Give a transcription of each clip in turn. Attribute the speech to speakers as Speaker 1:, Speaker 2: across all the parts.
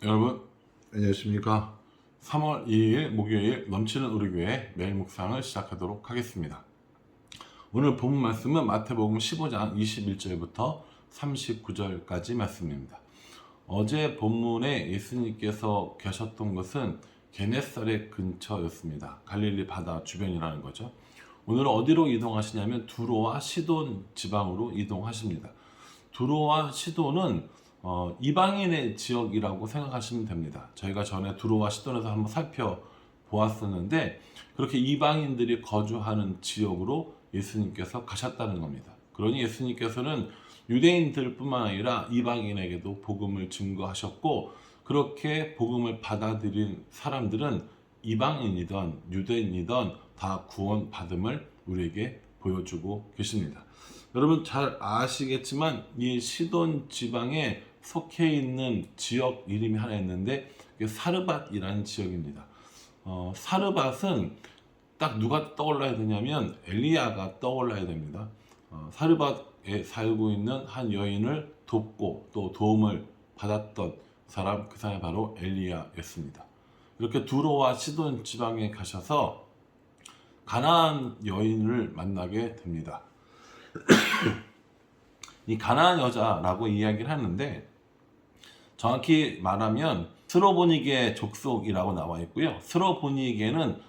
Speaker 1: 여러분 안녕하십니까. 3월 2일 목요일 넘치는 우리 교회 매일 묵상을 시작하도록 하겠습니다. 오늘 본문 말씀은 마태복음 15장 21절부터 39절까지 말씀입니다. 어제 본문에 예수님께서 계셨던 것은 게네사렛 근처였습니다. 갈릴리 바다 주변이라는 거죠. 오늘은 어디로 이동하시냐면 두로와 시돈 지방으로 이동하십니다. 두로와 시돈은 이방인의 지역이라고 생각하시면 됩니다. 저희가 전에 두로와 시돈에서 한번 살펴보았었는데 그렇게 이방인들이 거주하는 지역으로 예수님께서 가셨다는 겁니다. 그러니 예수님께서는 유대인들 뿐만 아니라 이방인에게도 복음을 증거하셨고, 그렇게 복음을 받아들인 사람들은 이방인이든 유대인이든 다 구원받음을 우리에게 보여주고 계십니다. 여러분 잘 아시겠지만 이 시돈 지방에 속해 있는 지역 이름이 하나 있는데 그게 사르밧이라는 지역입니다. 사르밧은 딱 누가 떠올라야 되냐면 엘리야가 떠올라야 됩니다. 사르밧에 살고 있는 한 여인을 돕고 또 도움을 받았던 사람, 그 사람이 바로 엘리야였습니다. 이렇게 두로와 시돈 지방에 가셔서 가나안 여인을 만나게 됩니다. 이 가나안 여자라고 이야기를 하는데 정확히 말하면 스로보니게 족속이라고 나와 있고요. 스로보니게는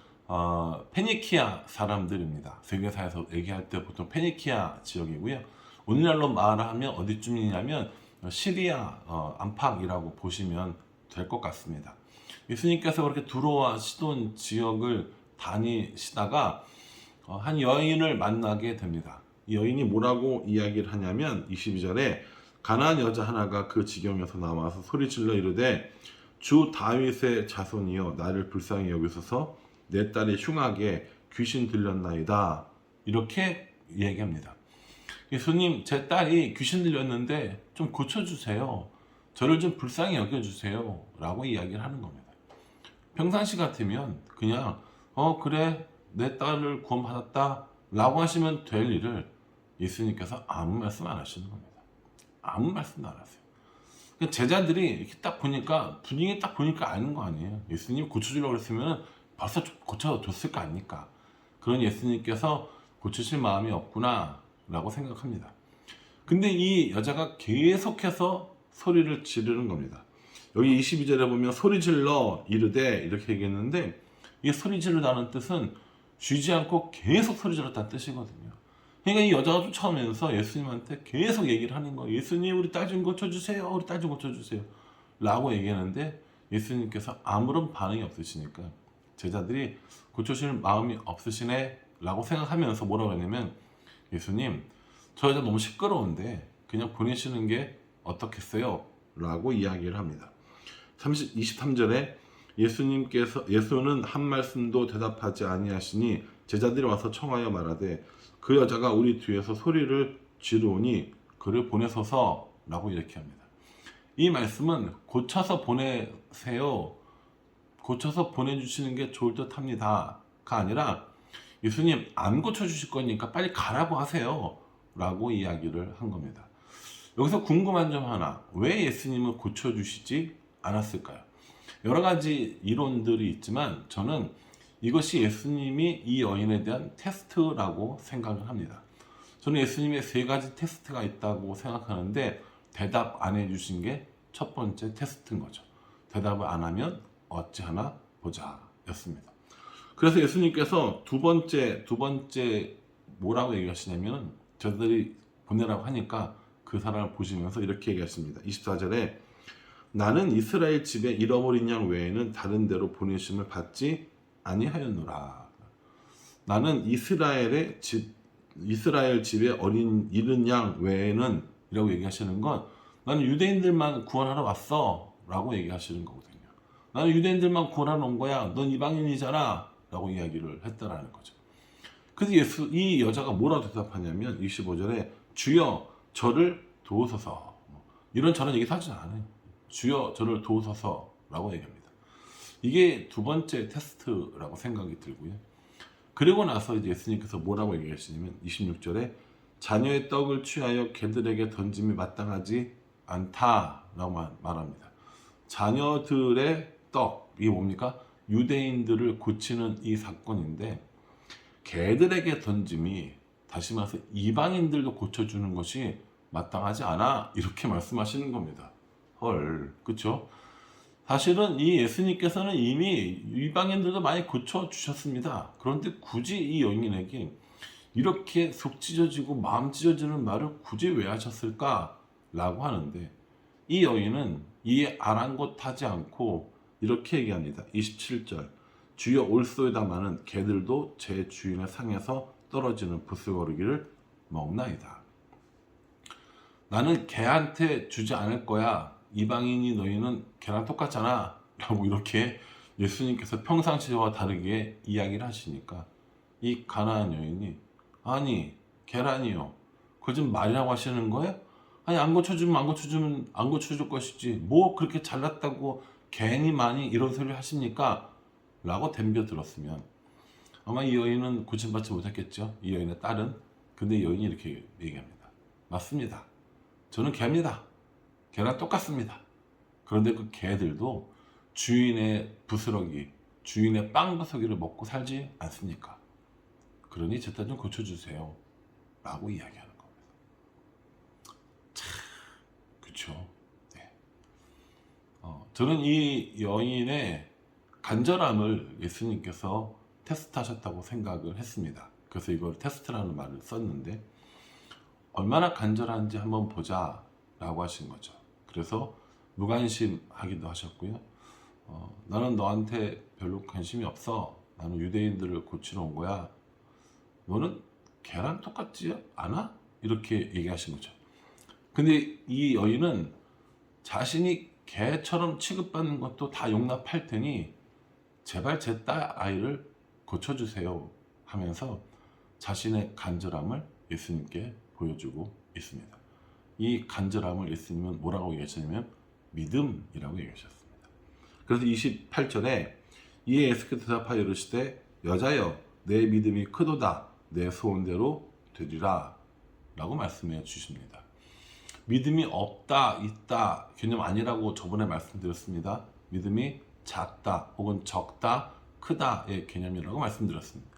Speaker 1: 페니키아 사람들입니다. 세계사에서 얘기할 때 보통 페니키아 지역이고요. 오늘날로 말하면 어디쯤이냐면 시리아 안팎이라고 보시면 될 것 같습니다. 예수님께서 그렇게 두로와 시돈 지역을 다니시다가 한 여인을 만나게 됩니다. 이 여인이 뭐라고 이야기를 하냐면 22절에 가나안 여자 하나가 그 지경에서 나와서 소리질러 이르되 주 다윗의 자손이여 나를 불쌍히 여기소서 내 딸이 흉하게 귀신 들렸나이다. 이렇게 얘기합니다. 예수님, 제 딸이 귀신 들렸는데 좀 고쳐주세요. 저를 좀 불쌍히 여겨주세요. 라고 이야기를 하는 겁니다. 평상시 같으면 그냥 그래 내 딸을 구원받았다 라고 하시면 될 일을 예수님께서 아무 말씀 안 하시는 겁니다. 아무 말씀도 안 하세요. 제자들이 이렇게 딱 보니까 분위기 딱 보니까 아는 거 아니에요. 예수님 고쳐주려고 그랬으면 벌써 고쳐줬을 거 아닙니까? 그런 예수님께서 고치실 마음이 없구나 라고 생각합니다. 근데 이 여자가 계속해서 소리를 지르는 겁니다. 여기 22절에 보면 소리 질러 이르되 이렇게 얘기했는데 이 소리 지르다는 뜻은 쉬지 않고 계속 소리 질렀다는 뜻이거든요. 그러니까 이 여자가 쫓아오면서 예수님한테 계속 얘기를 하는 거예요. 예수님, 우리 딸 좀 고쳐주세요. 우리 딸 좀 고쳐주세요. 라고 얘기하는데 예수님께서 아무런 반응이 없으시니까 제자들이 고쳐주실 마음이 없으시네 라고 생각하면서 뭐라고 하냐면 예수님, 저 여자 너무 시끄러운데 그냥 보내시는 게 어떻겠어요? 라고 이야기를 합니다. 23절에 예수는 한 말씀도 대답하지 아니하시니 제자들이 와서 청하여 말하되 그 여자가 우리 뒤에서 소리를 지르오니 그를 보내소서 라고 이렇게 합니다. 이 말씀은 고쳐서 보내세요, 고쳐서 보내주시는 게 좋을 듯 합니다가 아니라 예수님 안 고쳐주실 거니까 빨리 가라고 하세요 라고 이야기를 한 겁니다. 여기서 궁금한 점 하나, 왜 예수님은 고쳐주시지 않았을까요? 여러 가지 이론들이 있지만 저는 이것이 예수님이 이 여인에 대한 테스트라고 생각을 합니다. 저는 예수님의 세 가지 테스트가 있다고 생각하는데 대답 안 해주신 게 첫 번째 테스트인 거죠. 대답을 안 하면 어찌하나 보자 였습니다. 그래서 예수님께서 두 번째 뭐라고 얘기하시냐면 저들이 보내라고 하니까 그 사람을 보시면서 이렇게 얘기하십니다. 24절에 나는 이스라엘 집에 잃어버린 양 외에는 다른 데로 보내심을 받지 아니하였노라. 나는 이스라엘 집에 잃은 양 외에는 이라고 얘기하시는 건 나는 유대인들만 구원하러 왔어 라고 얘기하시는 거거든요. 나는 유대인들만 구원하러 온 거야. 넌 이방인이잖아 라고 이야기를 했다라는 거죠. 그래서 이 여자가 뭐라고 대답하냐면 25절에 주여 저를 도우소서, 이런 저런 얘기 하지 않아요. 주여 저를 도우소서 라고 얘기합니다. 이게 두 번째 테스트라고 생각이 들고요. 그리고 나서 이제 예수님께서 뭐라고 얘기하시냐면 26절에 자녀의 떡을 취하여 개들에게 던짐이 마땅하지 않다라고 말합니다. 자녀들의 떡, 이게 뭡니까? 유대인들을 고치는 이 사건인데, 개들에게 던짐이, 다시 말해서 이방인들도 고쳐주는 것이 마땅하지 않아, 이렇게 말씀하시는 겁니다. 헐, 그쵸? 사실은 이 예수님께서는 이미 이방인들도 많이 고쳐주셨습니다. 그런데 굳이 이 여인에게 이렇게 속 찢어지고 마음 찢어지는 말을 굳이 왜 하셨을까? 라고 하는데, 이 여인은 이에 아랑곳하지 않고 이렇게 얘기합니다. 27절, 주여 올소이다마는 개들도 제 주인의 상에서 떨어지는 부스거리기를 먹나이다. 나는 개한테 주지 않을 거야. 이방인이 너희는 개랑 똑같잖아. 라고 이렇게 예수님께서 평상시와 다르게 이야기를 하시니까, 이 가나안 여인이, 아니 개라니요, 그거 좀 말이라고 하시는 거예요? 아니 안 고쳐주면 안 고쳐줄 것이지 뭐 그렇게 잘났다고 괜히 많이 이런 소리를 하십니까? 라고 덤벼들었으면 아마 이 여인은 고침받지 못했겠죠. 이 여인의 딸은. 근데 이 여인이 이렇게 얘기합니다. 맞습니다. 저는 개입니다. 개랑 똑같습니다. 그런데 그 개들도 주인의 부스러기, 주인의 빵 부스러기를 먹고 살지 않습니까? 그러니 제 딸 좀 고쳐주세요. 라고 이야기하는 겁니다. 참, 그쵸. 네. 저는 이 여인의 간절함을 예수님께서 테스트하셨다고 생각을 했습니다. 그래서 이걸 테스트라는 말을 썼는데, 얼마나 간절한지 한번 보자 라고 하신 거죠. 그래서 무관심하기도 하셨고요. 나는 너한테 별로 관심이 없어. 나는 유대인들을 고치러 온 거야. 너는 걔랑 똑같지 않아? 이렇게 얘기하신 거죠. 근데 이 여인은 자신이 개처럼 취급받는 것도 다 용납할 테니 제발 제 딸 아이를 고쳐주세요 하면서 자신의 간절함을 예수님께 보여주고 있습니다. 이 간절함을 예수님은 뭐라고 얘기하셨냐면 믿음이라고 얘기하셨습니다. 그래서 28절에 이에 예수께서 대답하여 이르시되 여자여 내 믿음이 크도다 내 소원대로 되리라 라고 말씀해 주십니다. 믿음이 없다 있다 개념 아니라고 저번에 말씀드렸습니다. 믿음이 작다 혹은 적다 크다의 개념이라고 말씀드렸습니다.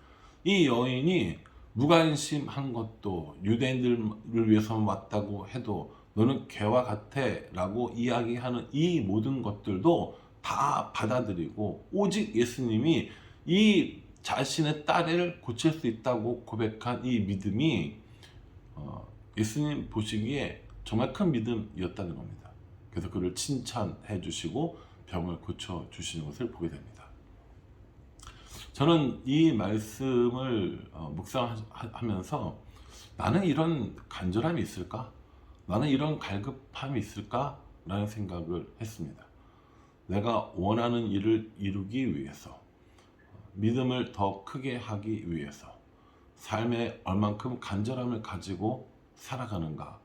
Speaker 1: 이 여인이 무관심한 것도, 유대인들을 위해서 왔다고 해도 너는 개와 같아 라고 이야기하는 이 모든 것들도 다 받아들이고, 오직 예수님이 이 자신의 딸을 고칠 수 있다고 고백한 이 믿음이 예수님 보시기에 정말 큰 믿음이었다는 겁니다. 그래서 그를 칭찬해 주시고 병을 고쳐 주시는 것을 보게 됩니다. 저는 이 말씀을 묵상하면서 나는 이런 간절함이 있을까? 나는 이런 갈급함이 있을까? 라는 생각을 했습니다. 내가 원하는 일을 이루기 위해서, 믿음을 더 크게 하기 위해서 삶에 얼만큼 간절함을 가지고 살아가는가?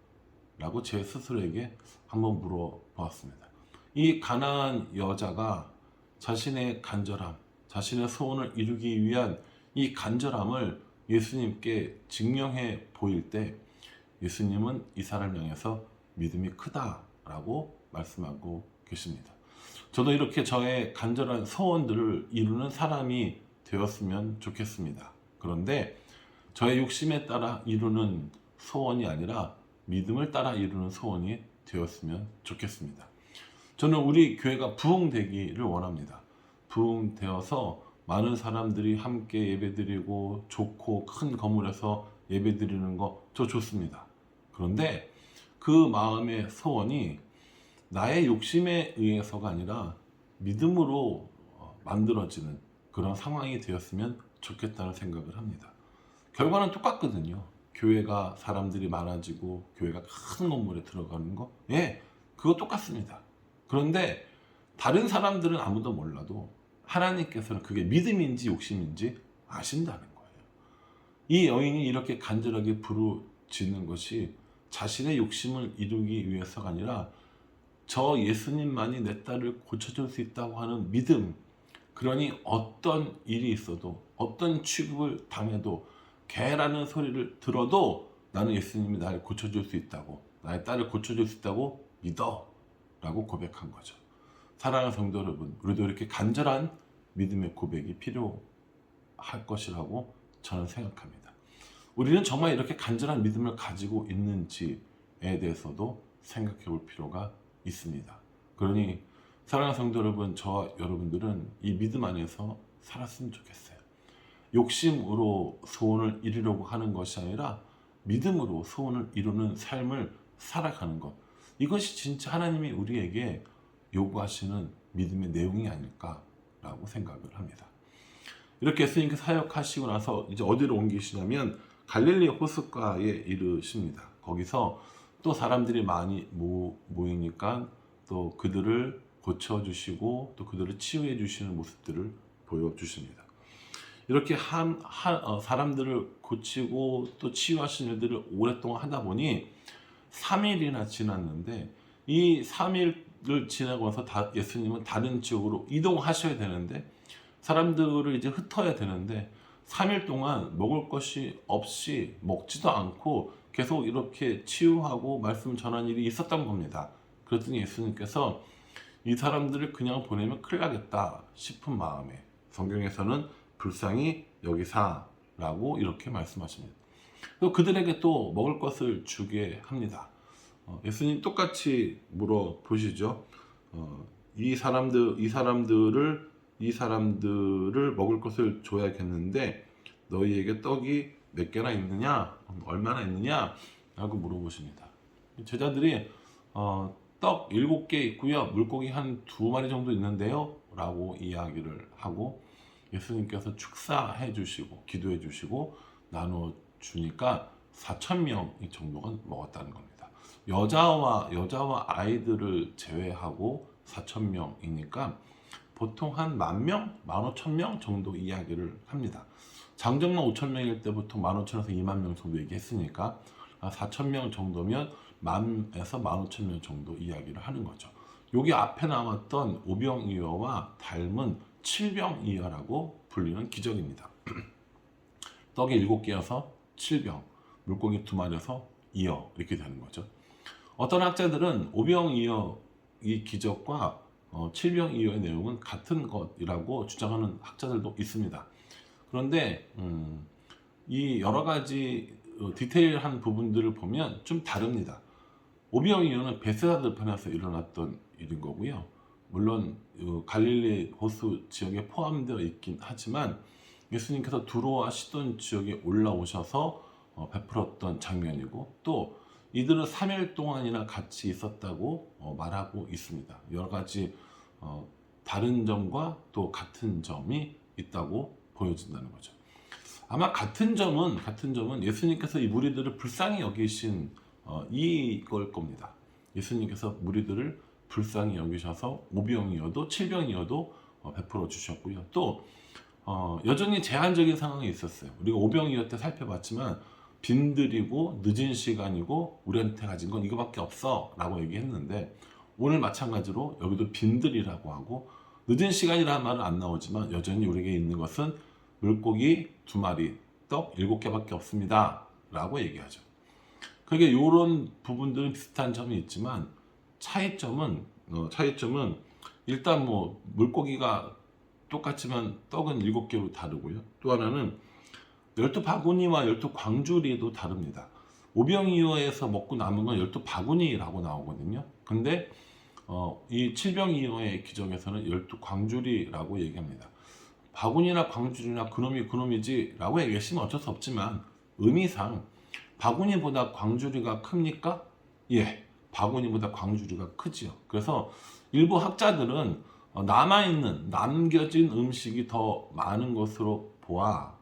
Speaker 1: 라고 제 스스로에게 한번 물어보았습니다. 이 가나안 여자가 자신의 간절함, 자신의 소원을 이루기 위한 이 간절함을 예수님께 증명해 보일 때 예수님은 이 사람을 향해서 믿음이 크다라고 말씀하고 계십니다. 저도 이렇게 저의 간절한 소원들을 이루는 사람이 되었으면 좋겠습니다. 그런데 저의 욕심에 따라 이루는 소원이 아니라 믿음을 따라 이루는 소원이 되었으면 좋겠습니다. 저는 우리 교회가 부흥되기를 원합니다. 부흥되어서 많은 사람들이 함께 예배드리고 좋고 큰 건물에서 예배드리는 거 저 좋습니다. 그런데 그 마음의 소원이 나의 욕심에 의해서가 아니라 믿음으로 만들어지는 그런 상황이 되었으면 좋겠다는 생각을 합니다. 결과는 똑같거든요. 교회가 사람들이 많아지고 교회가 큰 건물에 들어가는 거, 예, 그거 똑같습니다. 그런데 다른 사람들은 아무도 몰라도 하나님께서는 그게 믿음인지 욕심인지 아신다는 거예요. 이 여인이 이렇게 간절하게 부르짖는 것이 자신의 욕심을 이루기 위해서가 아니라 저 예수님만이 내 딸을 고쳐줄 수 있다고 하는 믿음. 그러니 어떤 일이 있어도, 어떤 취급을 당해도, 개라는 소리를 들어도 나는 예수님이 나를 고쳐줄 수 있다고, 나의 딸을 고쳐줄 수 있다고 믿어 라고 고백한 거죠. 사랑하는 성도 여러분, 우리도 이렇게 간절한 믿음의 고백이 필요할 것이라고 저는 생각합니다. 우리는 정말 이렇게 간절한 믿음을 가지고 있는지에 대해서도 생각해 볼 필요가 있습니다. 그러니 사랑하는 성도 여러분, 저와 여러분들은 이 믿음 안에서 살았으면 좋겠어요. 욕심으로 소원을 이루려고 하는 것이 아니라 믿음으로 소원을 이루는 삶을 살아가는 것, 이것이 진짜 하나님이 우리에게 요구하시는 믿음의 내용이 아닐까라고 생각을 합니다. 이렇게 예수님께서 사역하시고 나서 이제 어디로 옮기시냐면 갈릴리 호숫가에 이르십니다. 거기서 또 사람들이 많이 모이니까 또 그들을 고쳐주시고 또 그들을 치유해 주시는 모습들을 보여주십니다. 이렇게 사람들을 고치고 또 치유하시는 일들을 오랫동안 하다 보니 3일이나 지났는데, 이 3일을 지나고서 예수님은 다른 지역으로 이동하셔야 되는데, 사람들을 이제 흩어야 되는데 3일 동안 먹을 것이 없이 먹지도 않고 계속 이렇게 치유하고 말씀 전하는 일이 있었던 겁니다. 그랬더니 예수님께서 이 사람들을 그냥 보내면 큰일 나겠다 싶은 마음에 성경에서는 불쌍히 여기사라고 이렇게 말씀하십니다. 또 그들에게 또 먹을 것을 주게 합니다. 예수님 똑같이 물어보시죠. 이 사람들을 먹을 것을 줘야겠는데 너희에게 떡이 몇 개나 있느냐, 얼마나 있느냐 라고 물어보십니다. 제자들이 떡 7개 있고요, 물고기 한 2마리 정도 있는데요 라고 이야기를 하고, 예수님께서 축사해 주시고 기도해 주시고 나누어 주니까 4,000명 정도가 먹었다는 겁니다. 여자와 아이들을 제외하고 4,000명이니까 보통 한 10,000명, 15,000명 정도 이야기를 합니다. 장정만 5,000명일 때부터 15,000에서 20,000명 정도 얘기했으니까 4,000명 정도면 10,000에서 15,000명 정도 이야기를 하는 거죠. 여기 앞에 나왔던 오병이어와 닮은 칠병이어라고 불리는 기적입니다. 떡이 7개여서 7병, 물고기 2마리여서 이어, 이렇게 되는 거죠. 어떤 학자들은 오병이어 이 기적과 칠병이어의 내용은 같은 것이라고 주장하는 학자들도 있습니다. 그런데 이 여러 가지 디테일한 부분들을 보면 좀 다릅니다. 오병이어는 베세다 들판에서 일어났던 일인 거고요. 물론 갈릴리 호수 지역에 포함되어 있긴 하지만 예수님께서 두로와 시돈 지역에 올라오셔서 베풀었던 장면이고, 또 이들은 3일 동안이나 같이 있었다고 말하고 있습니다. 여러 가지 다른 점과 또 같은 점이 있다고 보여진다는 거죠. 아마 같은 점은 예수님께서 이 무리들을 불쌍히 여기신 이걸 겁니다. 예수님께서 무리들을 불쌍히 여기셔서 오병이어도 칠병이어도 베풀어 주셨고요. 또 여전히 제한적인 상황이 있었어요. 우리가 오병이어 때 살펴봤지만 빈들이고 늦은 시간이고 우리한테 가진 건 이거밖에 없어 라고 얘기했는데, 오늘 마찬가지로 여기도 빈들이라고 하고 늦은 시간이라는 말은 안 나오지만 여전히 우리에게 있는 것은 물고기 2마리, 떡 7개밖에 없습니다 라고 얘기하죠. 그게 이런 부분들은 비슷한 점이 있지만 차이점은 일단 물고기가 똑같지만 떡은 7개로 다르고요. 또 하나는 12바구니와 12광주리도 다릅니다. 오병이어에서 먹고 남은 건 12바구니라고 나오거든요. 근데 이 칠병이어의 기적에서는 12광주리라고 얘기합니다. 바구니나 광주리나 그놈이 그놈이지 라고 얘기했으면 어쩔 수 없지만 의미상 바구니보다 광주리가 큽니까? 예, 바구니보다 광주리가 크지요. 그래서 일부 학자들은 남겨진 음식이 더 많은 것으로 보아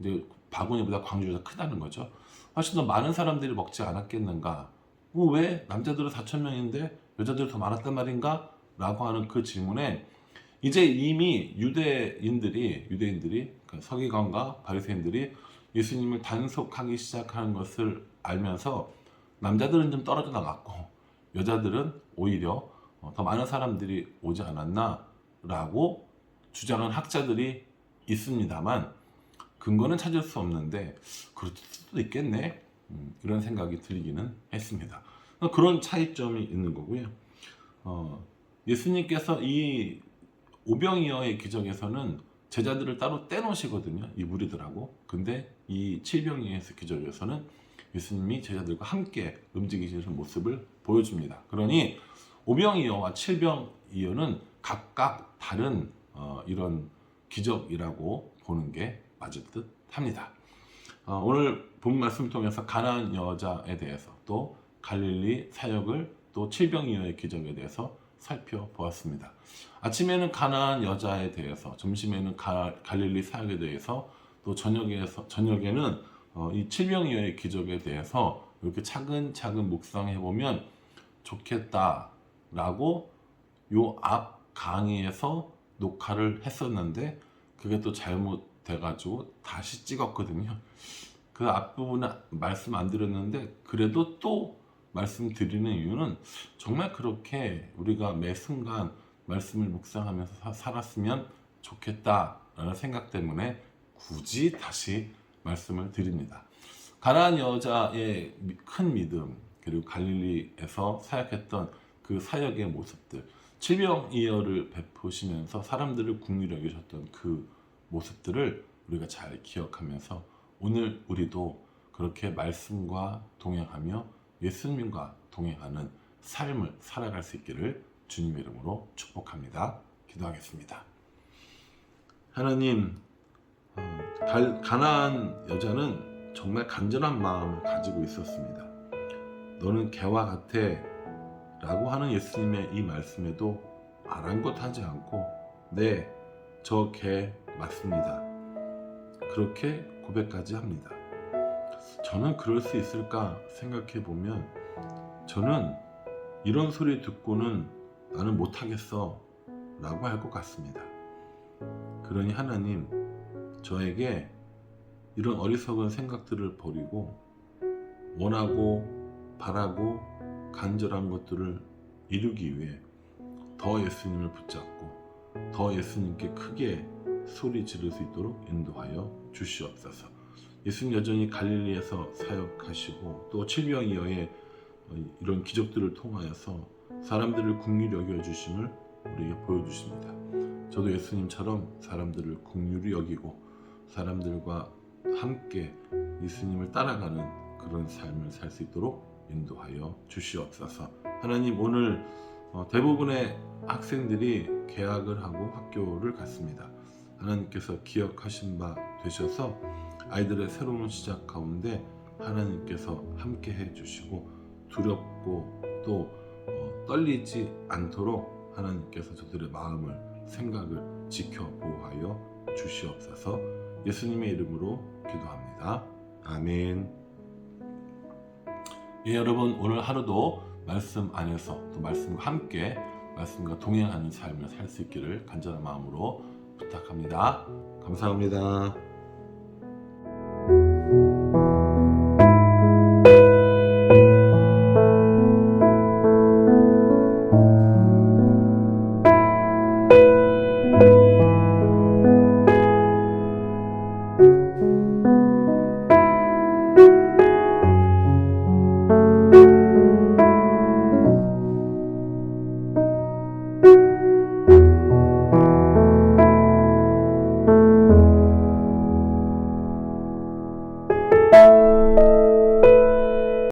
Speaker 1: 이제 바구니보다 광주리가 크다는 거죠. 훨씬 더 많은 사람들이 먹지 않았겠는가? 왜 남자들은 4,000명인데 여자들이 더 많았단 말인가? 라고 하는 그 질문에 이제 이미 유대인들이 그 서기관과 바리새인들이 예수님을 단속하기 시작하는 것을 알면서 남자들은 좀 떨어져 나갔고 여자들은 오히려 더 많은 사람들이 오지 않았나 라고 주장하는 학자들이 있습니다만 근거는 찾을 수 없는데 그럴 수도 있겠네, 이런 생각이 들기는 했습니다. 그런 차이점이 있는 거고요. 예수님께서 이 오병이어의 기적에서는 제자들을 따로 떼놓으시거든요. 이 무리들하고. 근데 이 칠병이어의 기적에서는 예수님이 제자들과 함께 움직이시는 모습을 보여줍니다. 그러니 오병이어와 칠병이어는 각각 다른 이런 기적이라고 보는 게 맞을 듯 합니다. 오늘 본 말씀 통해서 가나안 여자에 대해서 또 갈릴리 사역을 또 칠병이어의 기적에 대해서 살펴보았습니다. 아침에는 가나안 여자에 대해서, 점심에는 갈릴리 사역에 대해서, 또 저녁에는 이 칠병이어의 기적에 대해서 이렇게 차근차근 묵상해 보면 좋겠다라고 요 앞 강의에서 녹화를 했었는데 그게 또 잘못돼가지고 다시 찍었거든요. 그 앞부분은 말씀 안 드렸는데 그래도 또 말씀드리는 이유는 정말 그렇게 우리가 매 순간 말씀을 묵상하면서 살았으면 좋겠다라는 생각 때문에 굳이 다시 말씀을 드립니다. 가나안 여자의 큰 믿음, 그리고 갈릴리에서 사역했던 그 사역의 모습들, 칠병이어를 베푸시면서 사람들을 긍휼히 여기셨던 그 모습들을 우리가 잘 기억하면서 오늘 우리도 그렇게 말씀과 동행하며 예수님과 동행하는 삶을 살아갈 수 있기를 주님의 이름으로 축복합니다. 기도하겠습니다. 하나님, 가나안 여자는 정말 간절한 마음을 가지고 있었습니다. 너는 개와 같아 라고 하는 예수님의 이 말씀에도 아랑곳하지 않고 네, 저 개 맞습니다. 그렇게 고백까지 합니다. 저는 그럴 수 있을까 생각해 보면 저는 이런 소리 듣고는 나는 못하겠어 라고 할 것 같습니다. 그러니 하나님, 저에게 이런 어리석은 생각들을 버리고 원하고 바라고 간절한 것들을 이루기 위해 더 예수님을 붙잡고 더 예수님께 크게 소리 지를 수 있도록 인도하여 주시옵소서. 예수님 여전히 갈릴리에서 사역하시고 또 칠병이어의 이런 기적들을 통하여서 사람들을 긍휼히 여겨주심을 우리에게 보여주십니다. 저도 예수님처럼 사람들을 긍휼히 여기고 사람들과 함께 예수님을 따라가는 그런 삶을 살 수 있도록 인도하여 주시옵소서. 하나님, 오늘 대부분의 학생들이 개학을 하고 학교를 갔습니다. 하나님께서 기억하신 바 되셔서 아이들의 새로운 시작 가운데 하나님께서 함께 해주시고 두렵고 또 떨리지 않도록 하나님께서 저들의 마음을, 생각을 지켜 보호하여 주시옵소서. 예수님의 이름으로 기도합니다. 아멘. 예, 여러분, 오늘 하루도 말씀 안에서 또 말씀과 함께 말씀과 동행하는 삶을 살 수 있기를 간절한 마음으로 부탁합니다. 감사합니다.